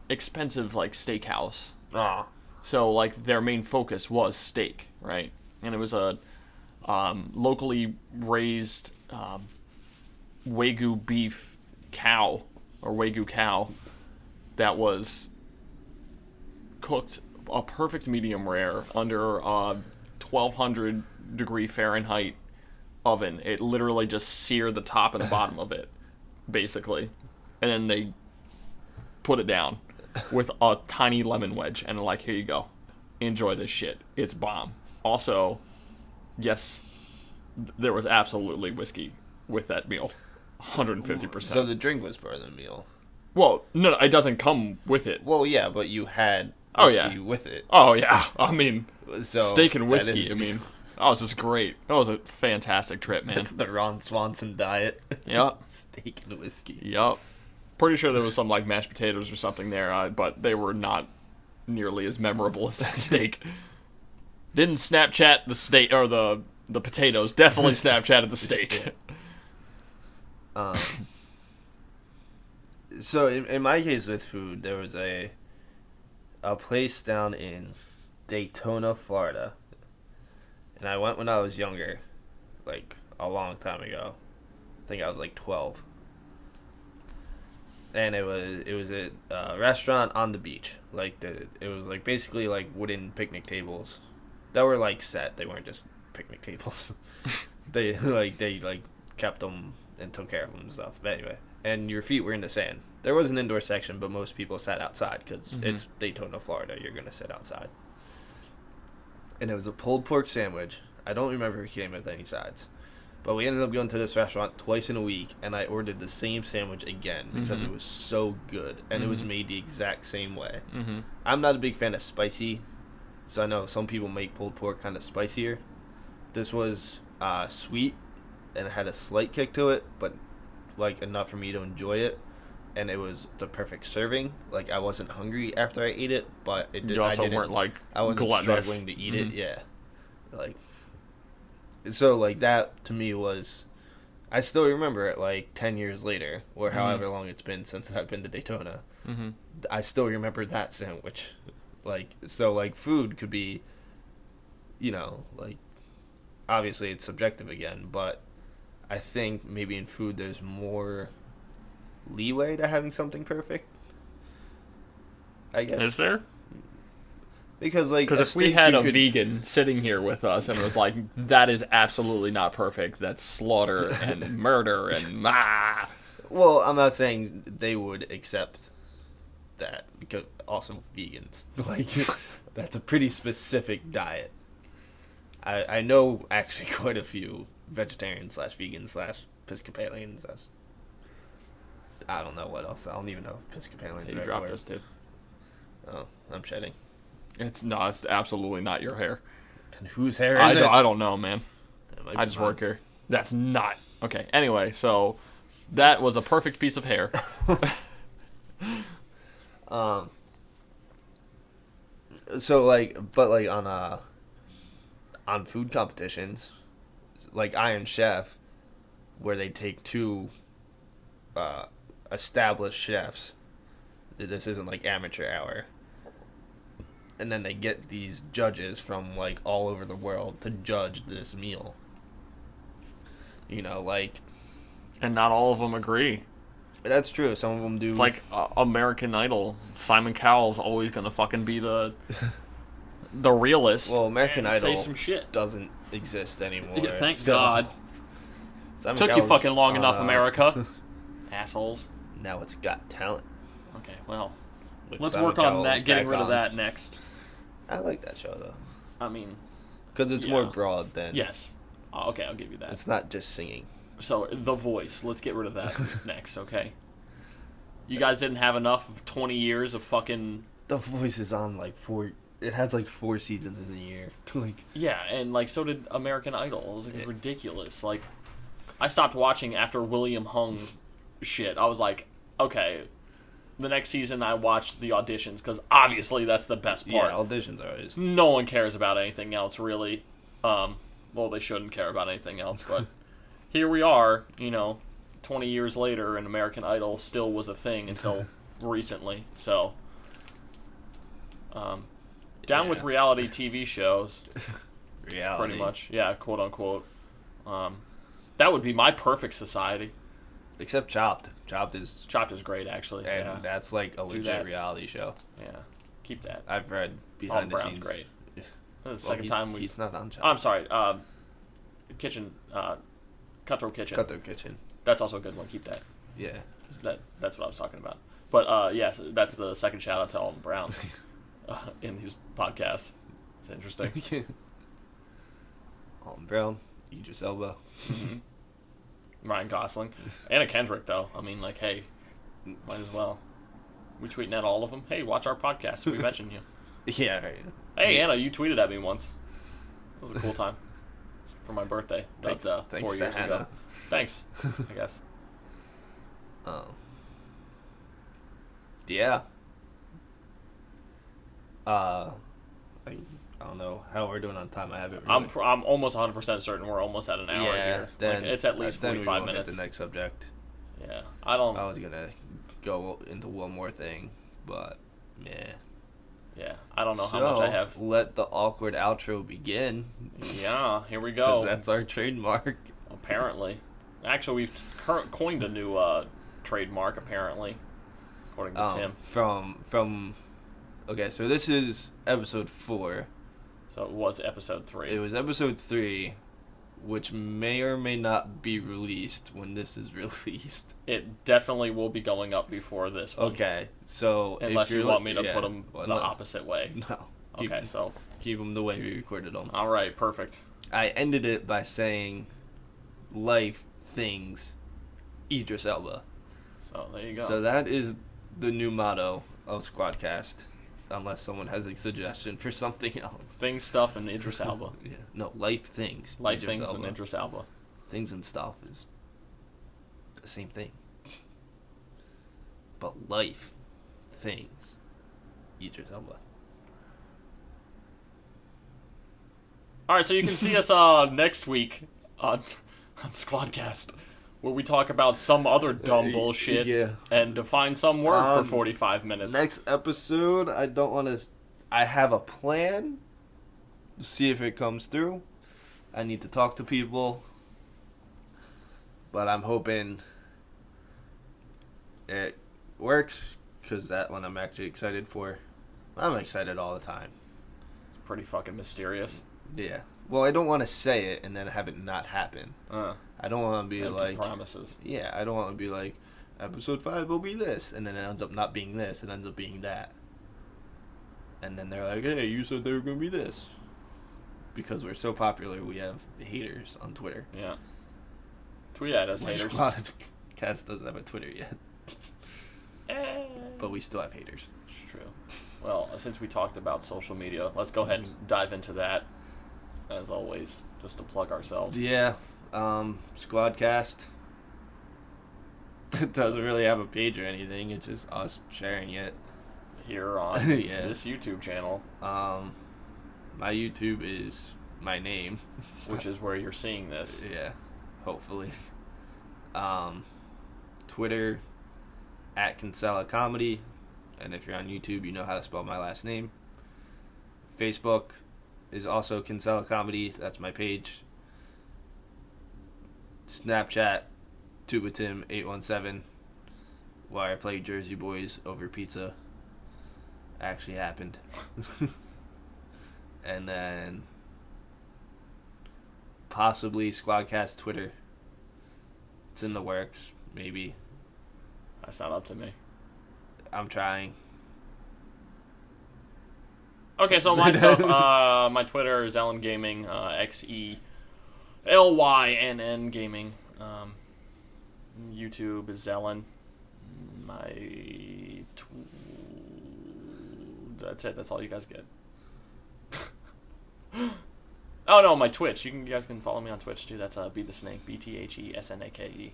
expensive like steakhouse. Ah. So, like, their main focus was steak, right? And it was a locally raised Wagyu beef cow, or Wagyu cow, that was cooked a perfect medium rare under a 1200 degree Fahrenheit oven. It literally just seared the top and the bottom of it, basically. And then they put it down with a tiny lemon wedge and like, here you go, enjoy this shit, it's bomb. Also, yes, there was absolutely whiskey with that meal, 150%. So the drink was part of the meal. Well, no, it doesn't come with it. Well, yeah, but you had Oh, whiskey yeah. with it. Oh yeah, I mean, So steak and that whiskey. is- I mean, that was just great. That was a fantastic trip, man. It's the Ron Swanson diet. Yep. Steak and whiskey. Yep. Pretty sure there was some like mashed potatoes or something there, but they were not nearly as memorable as that steak. Didn't Snapchat the steak or the potatoes. Definitely Snapchatted the steak. So in my case with food, there was a place down in Daytona, Florida, and I went when I was younger, like a long time ago. I think I was like 12. And it was a restaurant on the beach. It was like basically like wooden picnic tables that were like set. They weren't just picnic tables. they kept them and took care of them and stuff. But anyway, and your feet were in the sand. There was an indoor section, but most people sat outside because it's Daytona, Florida. You're gonna sit outside. And it was a pulled pork sandwich. I don't remember if it came with any sides. But we ended up going to this restaurant twice in a week, and I ordered the same sandwich again because it was so good, and it was made the exact same way. Mm-hmm. I'm not a big fan of spicy, so I know some people make pulled pork kind of spicier. This was sweet, and it had a slight kick to it, but like enough for me to enjoy it. And it was the perfect serving. Like, I wasn't hungry after I ate it, but it did. You also I didn't, weren't like I wasn't gluttonous. struggling to eat it. Yeah, like. So, like, that, to me, was... I still remember it, like, 10 years later, or however long it's been since I've been to Daytona. Mm-hmm. I still remember that sandwich. Like, so, like, food could be, you know, like... Obviously, it's subjective again, but I think maybe in food there's more leeway to having something perfect. I guess. Is there? Because, like, Because a if we steak had you a could- vegan sitting here with us and was like, that is absolutely not perfect, that's slaughter and murder and Well, I'm not saying they would accept that, because also vegans, like, that's a pretty specific diet. I know actually quite a few vegetarians / vegans / Episcopalians. I don't know what else. I don't even know if Episcopalians you are dropped everywhere. us, dude. Oh, I'm shedding. It's absolutely not your hair. And whose hair is it? I don't know, man. It might I be just mine. work here. That's not. Okay, anyway, so that was a perfect piece of hair. So, like, but, like, on food competitions, like Iron Chef, where they take two established chefs, this isn't like amateur hour, and then they get these judges from, like, all over the world to judge this meal. You know, like... And not all of them agree. That's true. Some of them do... It's like American Idol. Simon Cowell's always gonna fucking be the realist. Well, American And say Idol some shit. doesn't exist anymore. Yeah, thank so- God. Simon Took you Cowell's fucking long on, enough, America. Assholes. Now it's Got Talent. Okay, well, Which let's Simon work on Cowell is that, getting back rid of on. that next. I like that show though, I mean, because it's Yeah. more broad than. yes. Okay, I'll give you that. It's not just singing. So, The Voice. Let's get rid of that next, okay? You guys didn't have enough of 20 years of fucking... The Voice is on like 4. It has like 4 seasons in a year. Like. Yeah, and like so did American Idol. It was like Yeah. ridiculous. Like, I stopped watching after William Hung shit. I was like, okay, the next season I watched the auditions because obviously that's the best Yeah, part. auditions are always. No one cares about anything else really. Well, they shouldn't care about anything else, but here we are, 20 years later, and American Idol still was a thing until recently. So, down with Yeah. reality TV shows, Reality. pretty much. Yeah, quote unquote. That would be my perfect society. Except Chopped. Chopped is. Chopped is great, actually. And Yeah, that's like a legit that. reality show. yeah. Keep that. I've read Alton behind the Brown's scenes. great. This is the Well, second time we. He's not on Chopped. I'm sorry. Kitchen. Cutthroat Kitchen. Cutthroat Kitchen. That's also a good one. Keep that. Yeah. That's what I was talking about. But yes, that's the second shout out to Alton Brown in his podcast. It's interesting. Alton Brown, Idris Elba. Ryan Gosling, Anna Kendrick though. I mean, like, hey, might as well. We tweeting at all of them. Hey, watch our podcast. We mentioned you. Yeah, right. Hey, Anna, you tweeted at me once. It was a cool time for my birthday. That's Thanks 4 to years ago. Hannah. Thanks, I guess. Yeah. I don't know how we're doing on time. I haven't. Really... I'm almost 100% certain we're almost at an hour yeah, here. then Like, it's at least then 45 we minutes. Hit the next subject. Yeah, I don't. I was gonna go into one more thing, but yeah. Yeah, I don't know how much I have. Let the awkward outro begin. Yeah, here we 'Cause go. that's our trademark. Apparently, actually, we've coined a new trademark. Apparently, according to Tim. From. Okay, so this is episode 4. So it was episode 3. It was episode 3, which may or may not be released when this is released. It definitely will be going up before this one. Okay, so Unless if you you're want me to yeah, put them well, the no. opposite way. No. Okay, so Keep them the way we recorded them. all right, perfect. I ended it by saying, life, things, Idris Elba. So there you go. So that is the new motto of Sqwadcast, unless someone has a suggestion for something else. Things, stuff, and Idris Elba. Yeah. No, life, things. Life, Idris things, Elba. and Idris Elba. Things and stuff is the same thing. But life, things, Idris Elba. All right, so you can see us next week on Sqwadcast, where we talk about some other dumb bullshit yeah. and define some word for Um, 45 minutes. Next episode, I don't want to. I have a plan. See if it comes through. I need to talk to people. But I'm hoping it works, because that one I'm actually excited for. I'm excited all the time. It's pretty fucking mysterious. Yeah. Well, I don't want to say it and then have it not happen. I don't want to be Empty like... promises. Yeah, I don't want to be like, episode 5 will be this, and then it ends up not being this, it ends up being that. And then they're like, hey, you said they were going to be this. Because we're so popular, we have haters on Twitter. Yeah. Tweet at us, Which haters. Sqwadcast doesn't have a Twitter yet. But we still have haters. It's true. Well, since we talked about social media, let's go ahead and dive into that, as always, just to plug ourselves. Yeah, Sqwadcast. It doesn't really have a page or anything, it's just us sharing it. Here on Yeah. this YouTube channel, My YouTube is my name. which is where you're seeing this. Yeah, hopefully. Twitter, @Kinsella Comedy. And if you're on YouTube, you know how to spell my last name. Facebook is also Kinsella Comedy. That's my page. Snapchat, TubaTim817, where I play Jersey Boys over pizza. Actually happened. And then possibly Sqwadcast Twitter. It's in the works, maybe. That's not up to me. I'm trying. Okay, so my stuff, my Twitter is Ellen Gaming, XELYNN Gaming. YouTube is Ellen. That's it. That's all you guys get. Oh no, my Twitch. You guys can follow me on Twitch too. That's Be the Snake, BTHESNAKE.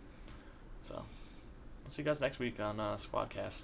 So, I'll see you guys next week on Sqwadcast.